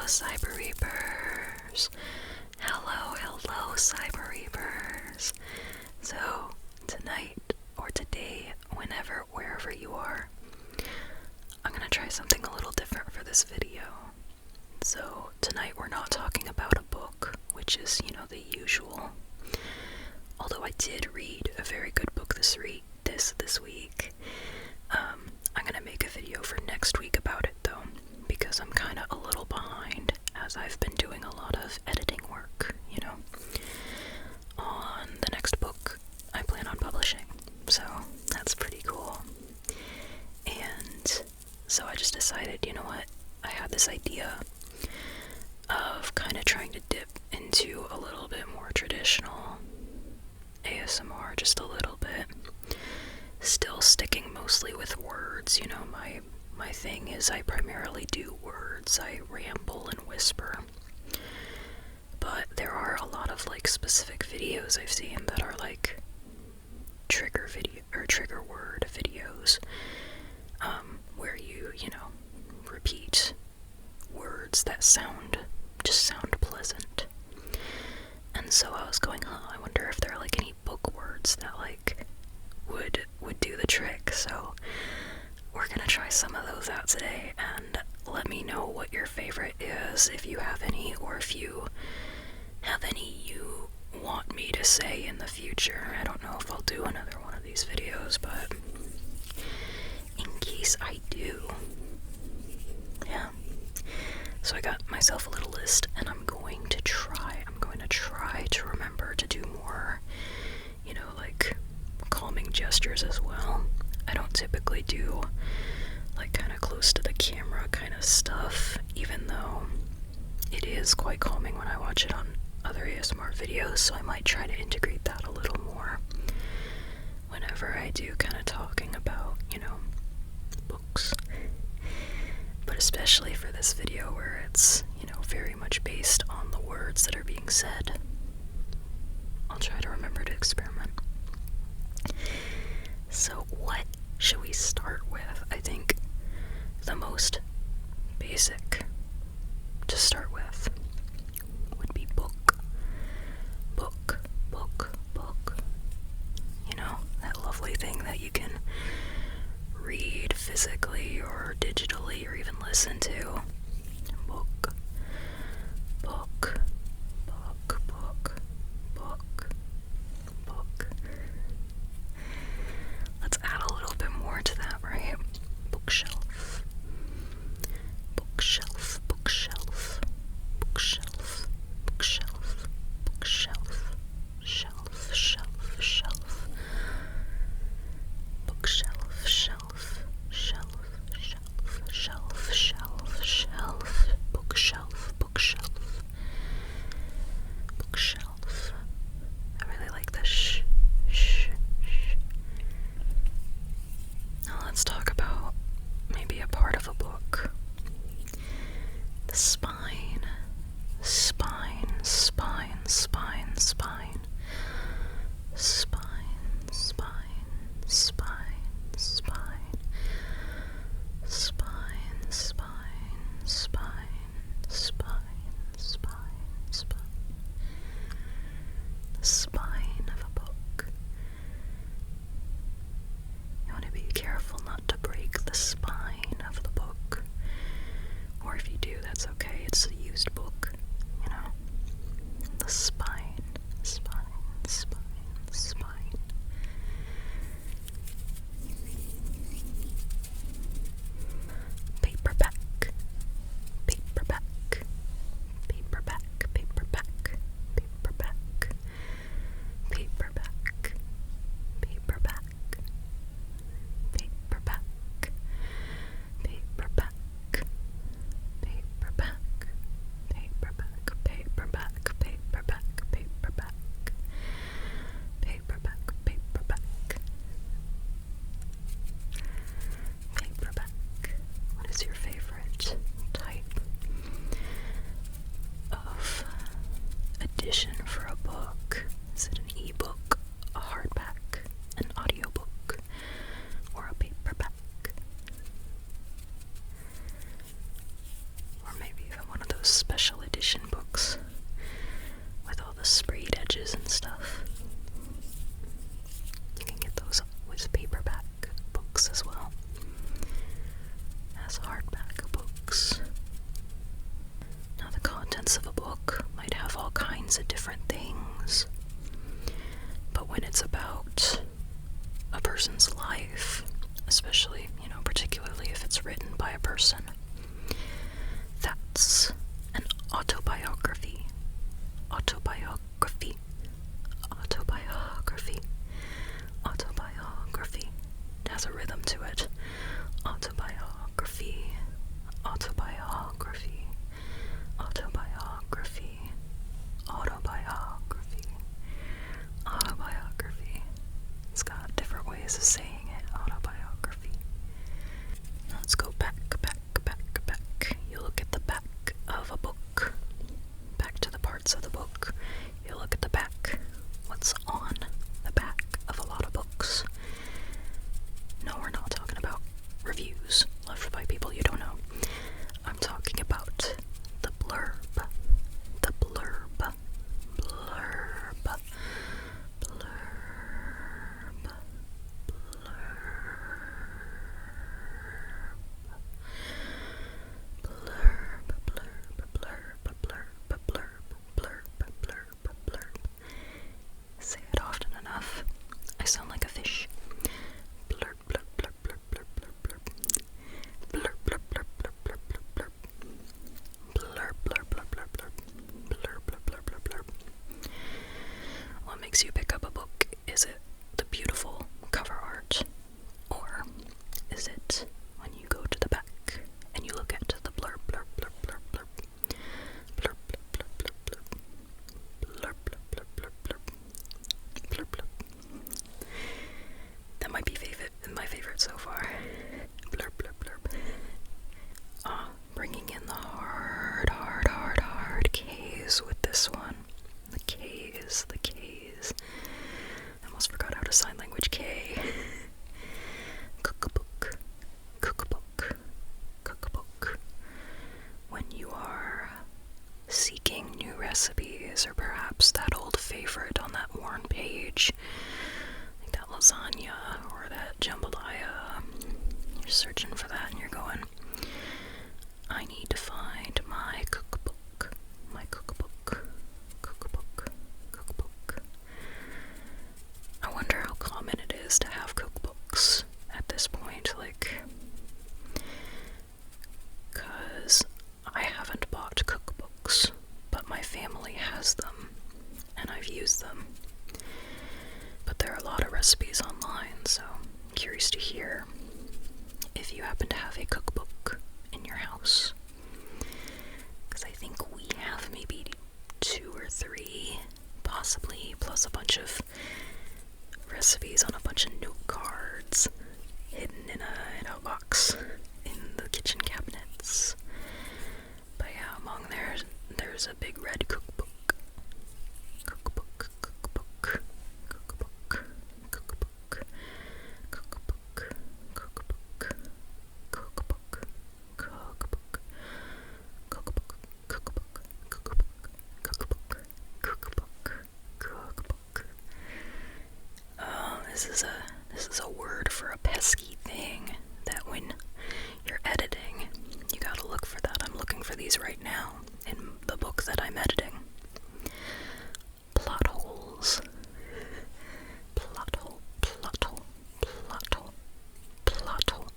Cyber Reapers. Hello, Cyber Reapers. So, tonight, or today, whenever, wherever you are, I'm gonna try something a little different for this video. So, tonight we're not talking about a book, which is, the usual. Although I did read a very good book this week. I'm gonna make a video for next week about it though, because I'm kinda a little behind, as I've been doing a lot of editing work, on the next book I plan on publishing. So that's pretty cool. And so I just decided, you know what, I had this idea of kinda trying to dip into a little bit more traditional ASMR, just a little bit. Still sticking mostly with words, my thing is I primarily do words. I ramble and whisper. But there are a lot of specific videos I've seen that are trigger word videos, where you repeat words that just sound pleasant. And so I was going, I wonder if there are any book words that would do the trick. So we're gonna try some of those out today, and let me know what your favorite is, if you have any, or if you have any you want me to say in the future. I don't know if I'll do another one of these videos, but in case I do, yeah. So I got myself a little list, and I'm going to try to remember to do more, calming gestures as well. I don't typically do kind of close to the camera kind of stuff, even though it is quite calming when I watch it on other ASMR videos, so I might try to integrate that a little more whenever I do kind of talking about, books. But especially for this video where it's, very much based on the words that are being said, I'll try to remember to experiment. So what should we start with? I think the most basic to start with would be book. That lovely thing that you can read physically or digitally or even listen to. Book. Let's add a little bit more to that, right? Bookshelf. Shelf. Bookshelf. I really like this shh. Now let's talk about maybe a part of a book. The spine. The spine of a book. You want to be careful not to break the spine of the book. Or if you do, that's okay. It's a used book, The spine. hardback books. Now, the contents of a book might have all kinds of different things, but when it's about a person's life, especially, particularly if it's written by a person, that's an autobiography. Autobiography. Autobiography. Autobiography. It has a rhythm to it. Autobiography. Autobiography. Autobiography. Autobiography. Autobiography. It's got different ways of saying it. Autobiography. Let's go back. You look at the back of a book. Back to the parts of the book. You look at the back. What's on the back of a lot of books? No, we're not talking about reviews left by people you don't know. I'm talking about the blurb. The blurb. Blurb. Blurb. Blurb. Blurb. Say it often enough, I sound like a fish. Blurb, blurb, blurb, blurb, blurb, blurb, blurb. Blurb, blurb, blurb, blurb, blurb, blurb, blurb. Blurb, blurb, blurb, blurb, blurb. Blurb, blurb, blurb, blurb, blurb. What makes you pick up a book? Is it the beautiful cover art? Or is it when you go to the back and you look at the blurb, blurb, blurb, blurb, blurb. Blurb, blurb, blurb, blurb, blurb. Blurb, blurb, blurb, blurb, blurb. Blurb, blurb. That might be my favorite so far. Blurb, blurb, blurb. Bringing in the hard K's with this one. The K's. I almost forgot how to sign language K. Cookbook. When you are seeking new recipes, or perhaps that old favorite on that worn page, like that lasagna or that jambalaya, you're searching for that and you're going, I need to find my cookbook. I wonder how common it is to have cookbooks at this point, because I haven't bought cookbooks, but my family has them, and I've used them. But there are a lot of recipes online, so I'm curious to hear if you happen to have a cookbook in your house. Because I think we have maybe 2 or 3, possibly, plus a bunch of recipes on a bunch of note cards hidden in a box in the kitchen cabinets. But yeah, among there's a big red cookbook. This is a word for a pesky thing that when you're editing, you gotta look for that. I'm looking for these right now in the book that I'm editing. Plot holes. Plot hole. Plot hole. Plot hole. Plot hole.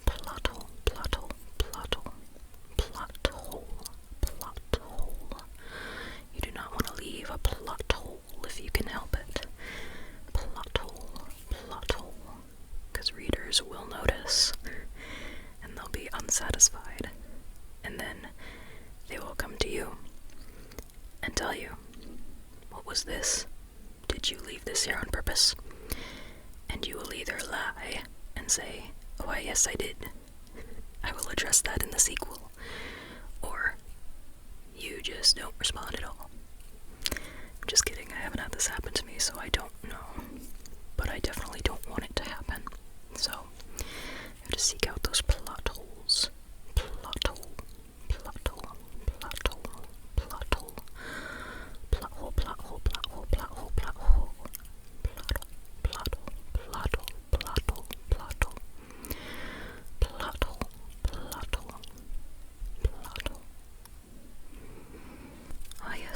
Plot hole. Plot hole. Plot hole. Plot hole. Plot hole. You do not want to leave a plot hole if you can help it. Plot hole, because readers will notice, and they'll be unsatisfied, and then they will come to you and tell you, what was this? Did you leave this here on purpose? And you will either lie and say, oh, why, yes, I did. I will address that in the sequel. Or you just don't respond at all. I'm just kidding, I haven't had this happen to me, so I don't know. But I definitely don't want it to happen. So, I have to seek out those plot holes. Plot hole. Plot hole. Plot hole. Plot hole. Plot hole. Plot hole. Plot hole. Plot hole. Plot hole. Plot hole. Plot hole. Plot hole. Plot hole. Plot hole.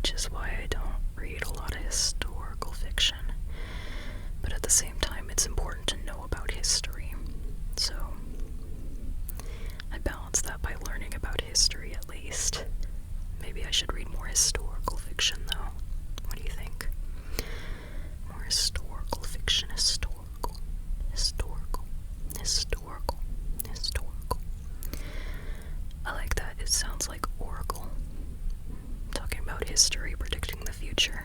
which is why I don't read a lot of historical fiction. But at the same time, it's important to know about history. So I balance that by learning about history at least. Maybe I should read more historical fiction though. What do you think? More historical fiction, historical. I like that. It sounds like Oracle. Talking about history, predicting the future.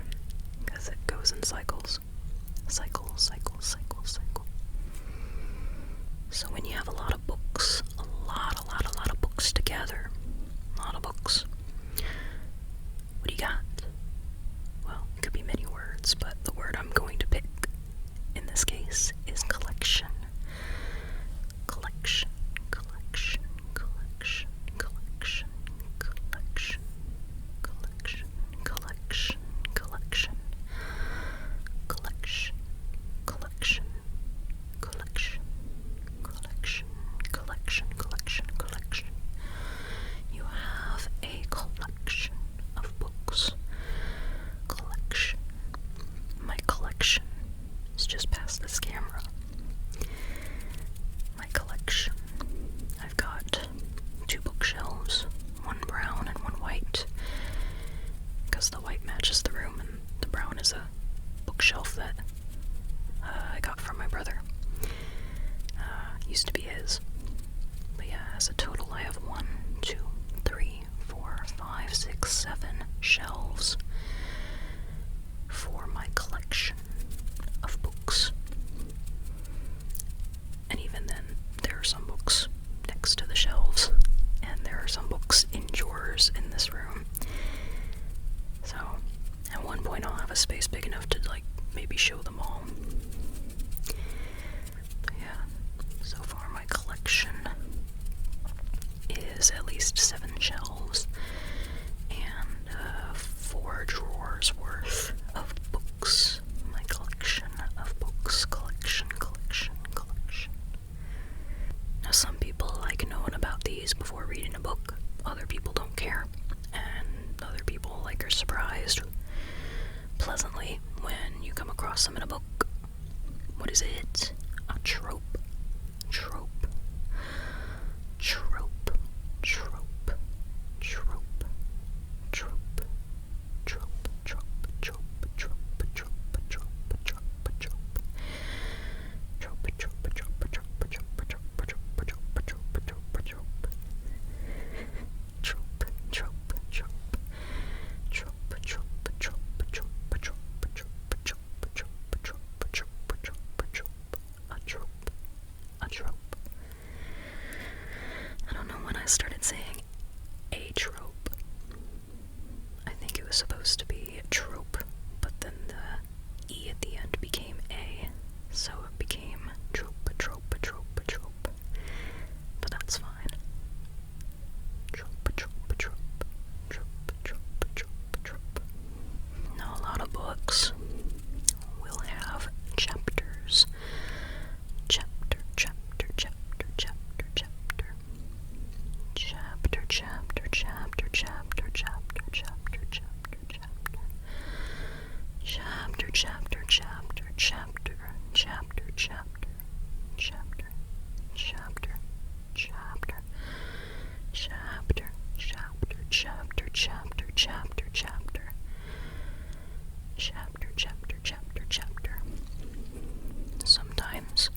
Because it goes in cycles. Cycle. So when you have a lot of books, a lot of books together, a lot of books, what do you got? Well, it could be many words, but the word I'm going to pick in this case is collection. Collection. You have a collection of books. Collection. My collection is just past this camera. My collection. I've got 2 bookshelves, one brown and one white, because the white matches the room and the brown is a bookshelf that I got from my brother. Used to be his. But yeah, as a total I have 1, 2, 3, 4, 5, 6, 7 shelves for my collection of books. And even then, there are some books next to the shelves, and there are some books in drawers in this room. So, at one point I'll have a space big enough to, maybe show them all. But yeah, so far my collection is at least 7 shelves and 4 drawers worth of books. My collection of books. Collection. Now some people like knowing about these before reading a book. Other people don't care. And other people are surprised pleasantly when you come across them in a book. What is it? A trope. I don't know when I started saying a trope. I think it was supposed to be a trope, but then the E at the end became A, so it became trope. But that's fine. Trope. Now a lot of books will have chapters. Chapter. Sometimes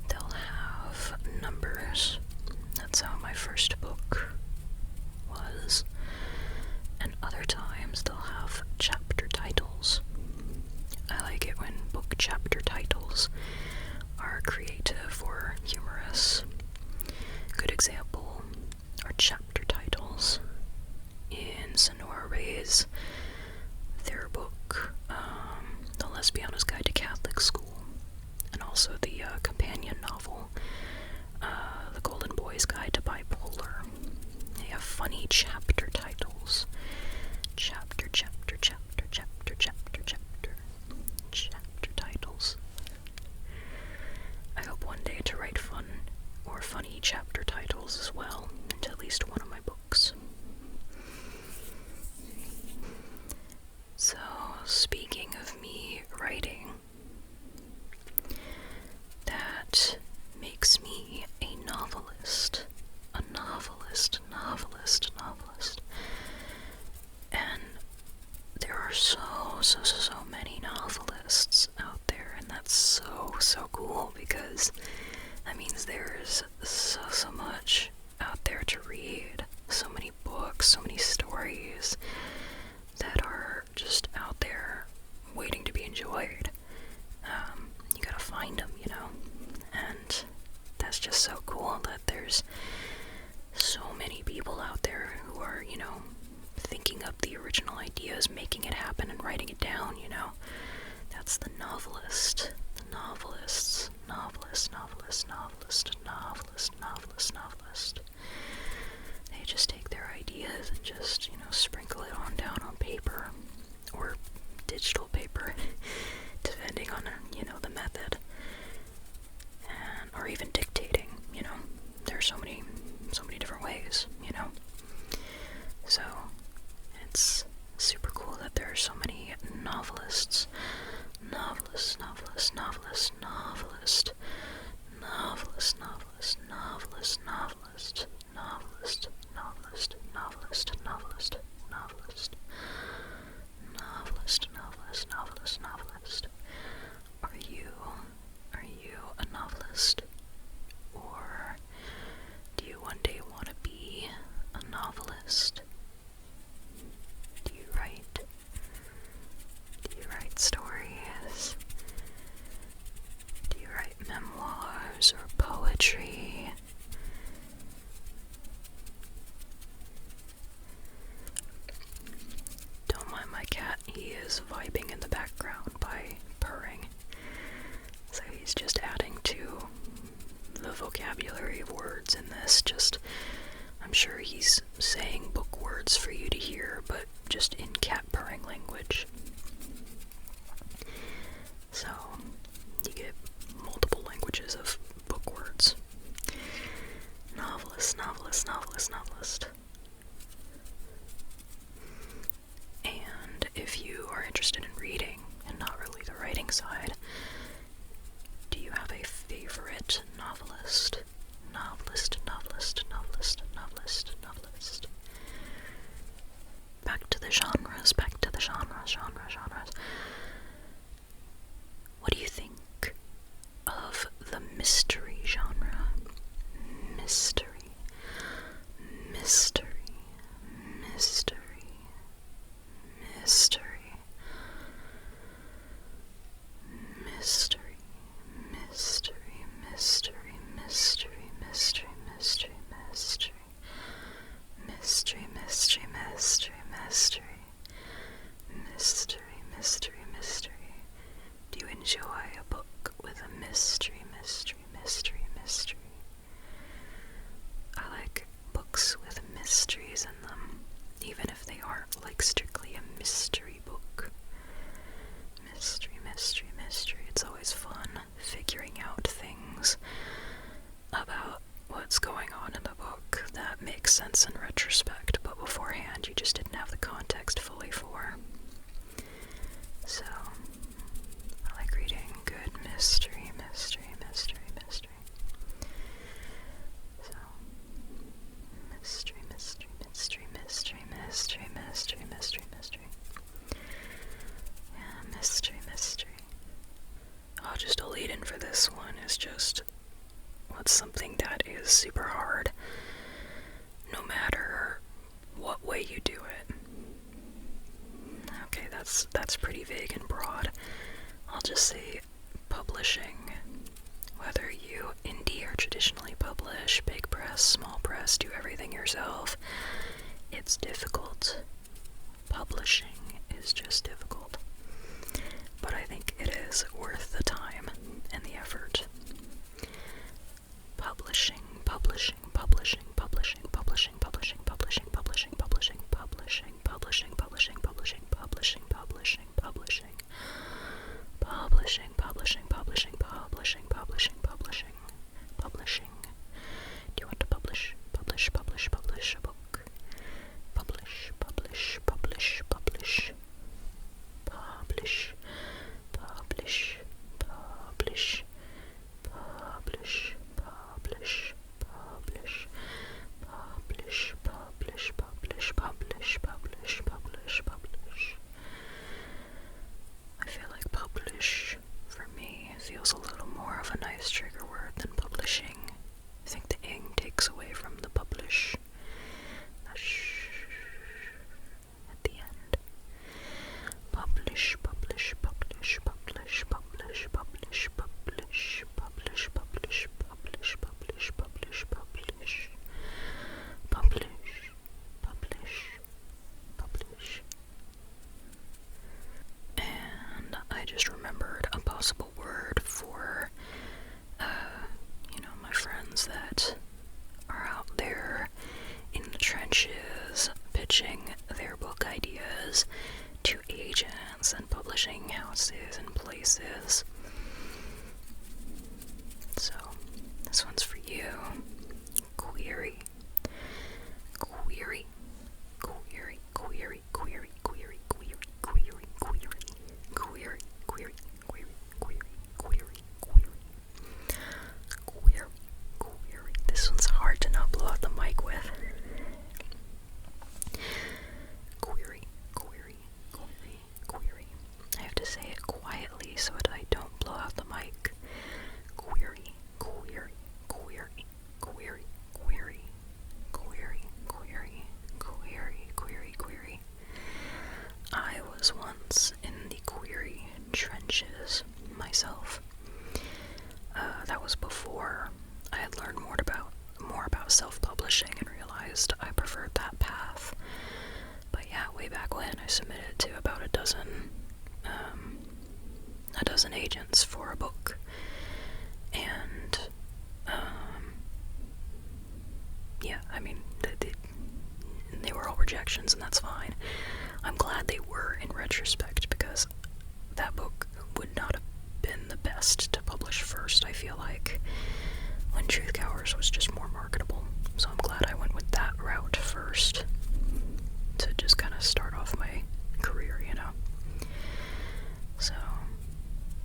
they'll have numbers. That's how my first book was. And other times they'll have chapter titles. I like it when book chapter titles are creative or humorous. Good example are chapter titles in Sonora Ray's their book, The Lesbiana's Guide to Catholic School, and also the companion novel, The Golden Boy's Guide to Bipolar. They have funny chapter titles. Chapter titles. I hope one day to write fun or funny chapter titles as well into at least one of my books. people out there who are, thinking up the original ideas, making it happen, and writing it down, That's the novelist. The novelist. They just take their ideas and just, sprinkle it on down on paper, or digital paper, depending on, the method, or even dictating, There's so many different ways, So, it's super cool that there are so many novelists. Are you a novelist? Or do you one day want to be a novelist? Do you write? Do you write stories? Do you write memoirs or poetry? Don't mind my cat, he is vibing in the background by purring. So he's just adding to the vocabulary of words in this. I'm sure he's saying book words for you to hear, but just in cat purring language. So, you get multiple languages of book words. Novelist. And if you are interested in reading, and not really the writing side, do you have a favorite novelist? Novelist. Back to the genres. What do you think of the mystery genre? Mystery. Do you enjoy a book with a mystery? I like books with mysteries in them, even if they aren't like strictly a mystery book. Mystery. It's always fun figuring out things about what's going on in the book that makes sense in retrospect, but beforehand you just didn't have the context fully for. So, I like reading good mystery. So, mystery. Yeah, mystery. Oh, just a lead-in for this one is just what's something that is super hard, no matter what way you do it. Okay, that's pretty vague and broad. I'll just say publishing. Whether you indie or traditionally publish, big press, small press, do everything yourself, it's difficult. Publishing is just difficult. But I think it is worth the time and the effort. Publishing. Do you want to publish a book? Publish. trenches, pitching their book ideas to agents and publishing houses and places. So, this one's for you. Query. Query. Query. Query. Query. Query. Query. Query. Query. Query. Query. Query. Query. Query. Query. Query. This one's hard to not blow out the mic with. Query. Query. Query. Query. I have to say it quietly so that I don't blow out the mic. Query. Query. Query. Query. Query. Query. Query. Query. Query. Query. I was once in the query trenches myself. That was before I had learned more about self-publishing and realized I preferred that path. But yeah, way back when, I submitted to about a dozen agents for a book, and yeah, I mean, they were all rejections, and that's fine. I'm glad they were in retrospect, because that book would not have been the best to publish first, I feel like, when Truth Cowers was just more marketable. So I'm glad I went with that route first, to just kind of start off my career, you know? So,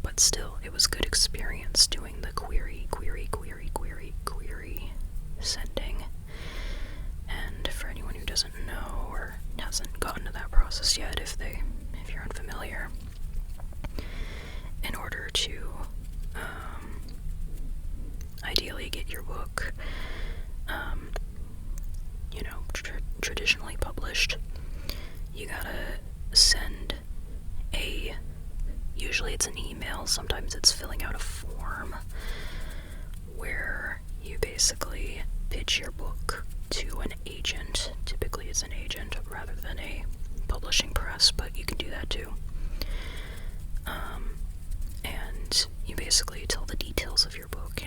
but still, it was good experience doing the query sending. And for anyone who doesn't know or hasn't gotten to that process yet, if you're unfamiliar, in order to ideally get your book traditionally published, you gotta send usually it's an email, sometimes it's filling out a form, where you basically pitch your book to an agent. Typically it's an agent rather than a publishing press, but you can do that too. And you basically tell the details of your book,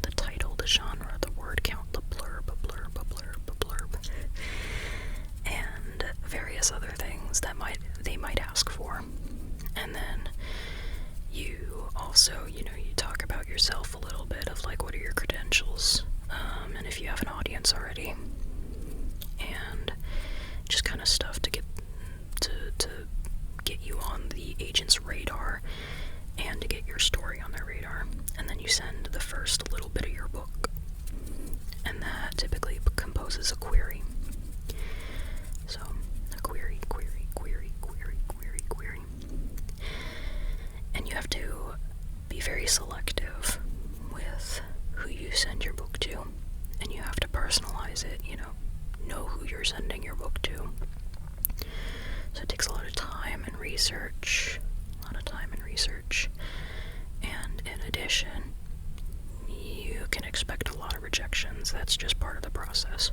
the title, the genre, the word count, the blurb, and various other things that they might ask for. And then you also, you talk about yourself a little bit of like, what are your credentials, and if you have an audience already, and just kind of stuff to get you on the agent's radar and to get your story on their radar. And then you send the first little bit of your book, and that typically composes a query. So a query. And you have to be very selective with who you send your book to, and you have to personalize it, know who you're sending your book to. So it takes a lot of time and research, and in addition, you can expect a lot of rejections. That's just part of the process.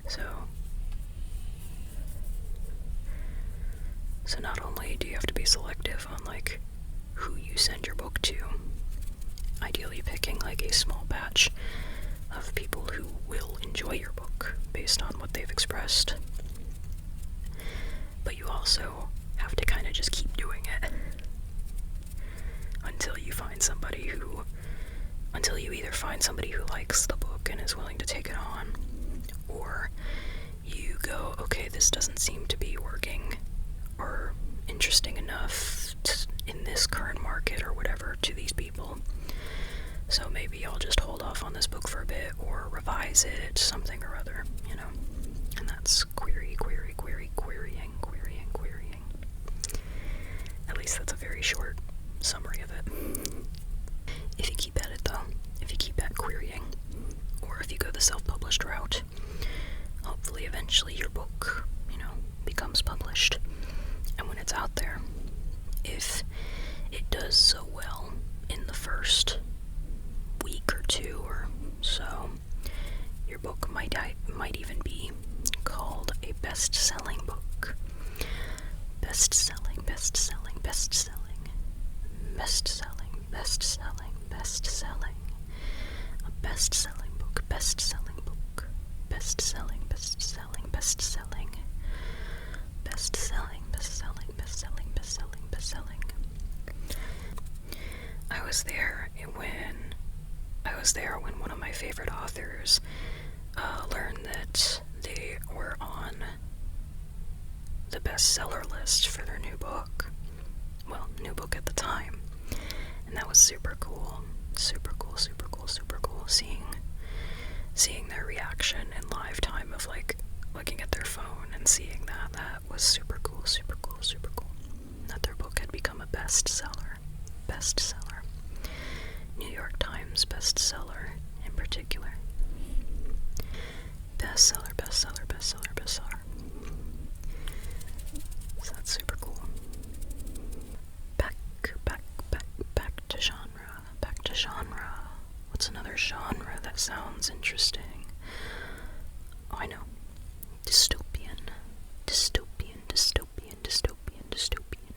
So not only do you have to be selective on like who you send your book to, ideally picking like a small batch of people who will enjoy your book based on what they've expressed, but you also have to kind of just keep doing it until you either find somebody who likes the book and is willing to take it on, or you go, okay, this doesn't seem to be working or interesting enough in this current market or whatever to these people, so maybe I'll just hold off on this book for a bit or revise it, something or other, and that's querying. At least that's a very short summary of it. If you keep at it though, if you keep at querying, or if you go the self-published route, hopefully eventually your book, becomes published. And when it's out there, if it does so well in the first week or two or so, your book might even be called a best-selling book. Best-selling. A best-selling book. best-selling, best-selling, best-selling, best-selling, best-selling, best-selling, best-selling, best-selling. I was there when one of my favorite authors learned that they were on the bestseller list for their new book. Well, new book at the time. And that was super cool. Super cool, super cool, super cool. Seeing their reaction in live time of like looking at their phone and seeing that was super cool, super cool, super cool. That their book had become a bestseller. Bestseller. New York Times bestseller in particular. Bestseller, bestseller, bestseller, bestseller. So that's super cool. Back to genre. Back to genre. What's another genre that sounds interesting? Oh, I know. Dystopian. Dystopian, dystopian, dystopian, dystopian.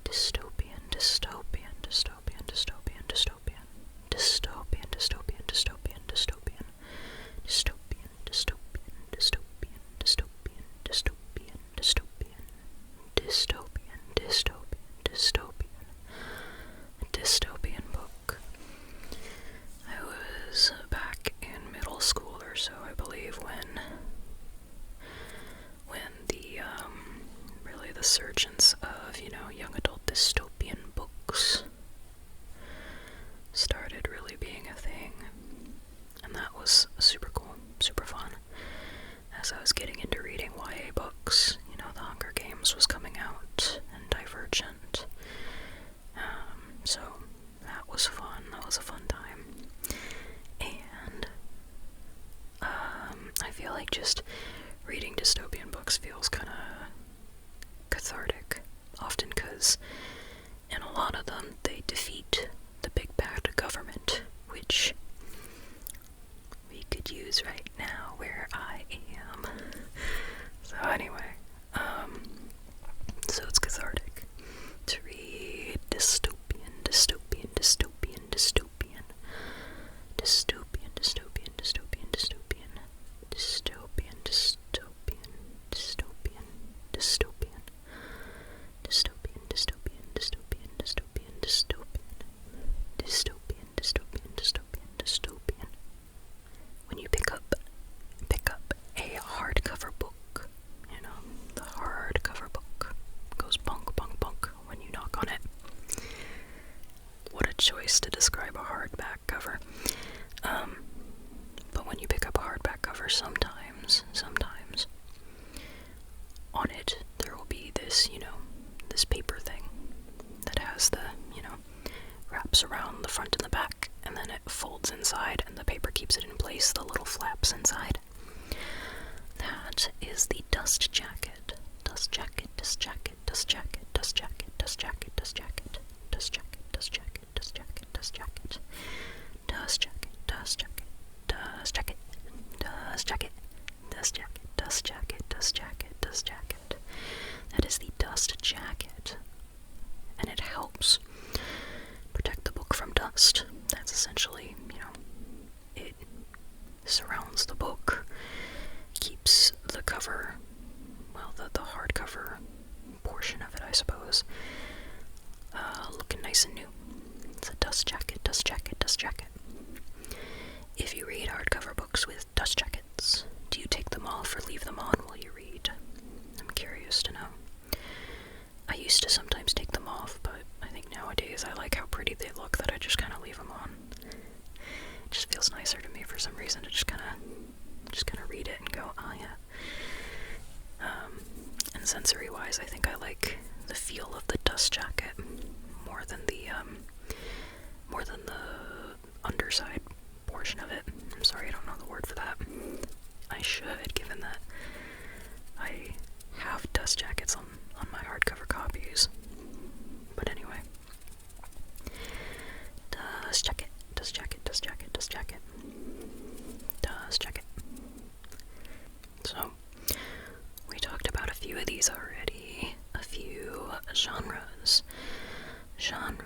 Dystopian, dystopian, dystopian, dystopian, dystopian. Dystopian, dystopian, dystopian, dystopian. Dystopian, dystopian, dystopian, dystopian, dystopian, dystopian. Dystopian, dystopian, dystopian. A dystopian book. I was back in middle school or so, I believe, when the really the surgence of, young adult dystopian books started really being a thing. And that was super cool, super fun. As I was getting into reading YA books, The Hunger Games was coming out, and Divergent. So that was fun. That was a fun time. And I feel like just reading dystopian books feels kind of cathartic, often because in a lot of them they defeat the big bad government, which we could use right now where I am. So anyway, so it's cathartic to read dystopian, dystopian, dystopian, dystopian, dystopian, dystopian, dystopian, dystopian, dystopian, dystopian, dystopian, dystopian, dystopian, dystopian, dystopian, dystopian, dystopian, dystopian, dystopian, dystopian. When you pick up a hardcover book, the hardcover book goes bunk, bunk, bunk when you knock on it. What a choice to describe a hardback cover. But when you pick up a hardback cover, sometimes on it there will be this, this paper thing that has the, wraps around the front and the back, and then it folds inside, and the paper keeps it in place, the little flaps inside. That is the dust jacket. Dust jacket, dust jacket, dust jacket, dust jacket, dust jacket, dust jacket, dust jacket, dust jacket, dust jacket, dust jacket, dust jacket, dust jacket, dust jacket, dust jacket, dust jacket, dust jacket, dust jacket, dust jacket. That is the dust jacket, and it helps protect the book from dust. That's essentially, it surrounds the book, keeps the cover, well, the hardcover portion of it, I suppose, looking nice and new. It's a dust jacket, dust jacket, dust jacket. If you read hardcover books with dust jackets, do you take them off or leave them on while you read? I'm curious to know. I used to sometimes take them off, but I think nowadays I like how pretty they look that I just kind of leave them on. It just feels nicer to me for some reason to just kind of read it and go, oh yeah. And sensory-wise, I think I like the feel of the dust jacket more than the underside portion of it. I'm sorry, I don't know the word for that. I should, given that I have dust jackets on my hardcover copies. But anyway. Dust jacket, dust jacket, dust jacket, dust jacket. Dust jacket. So, we talked about a few of these already. A few genres. Genre.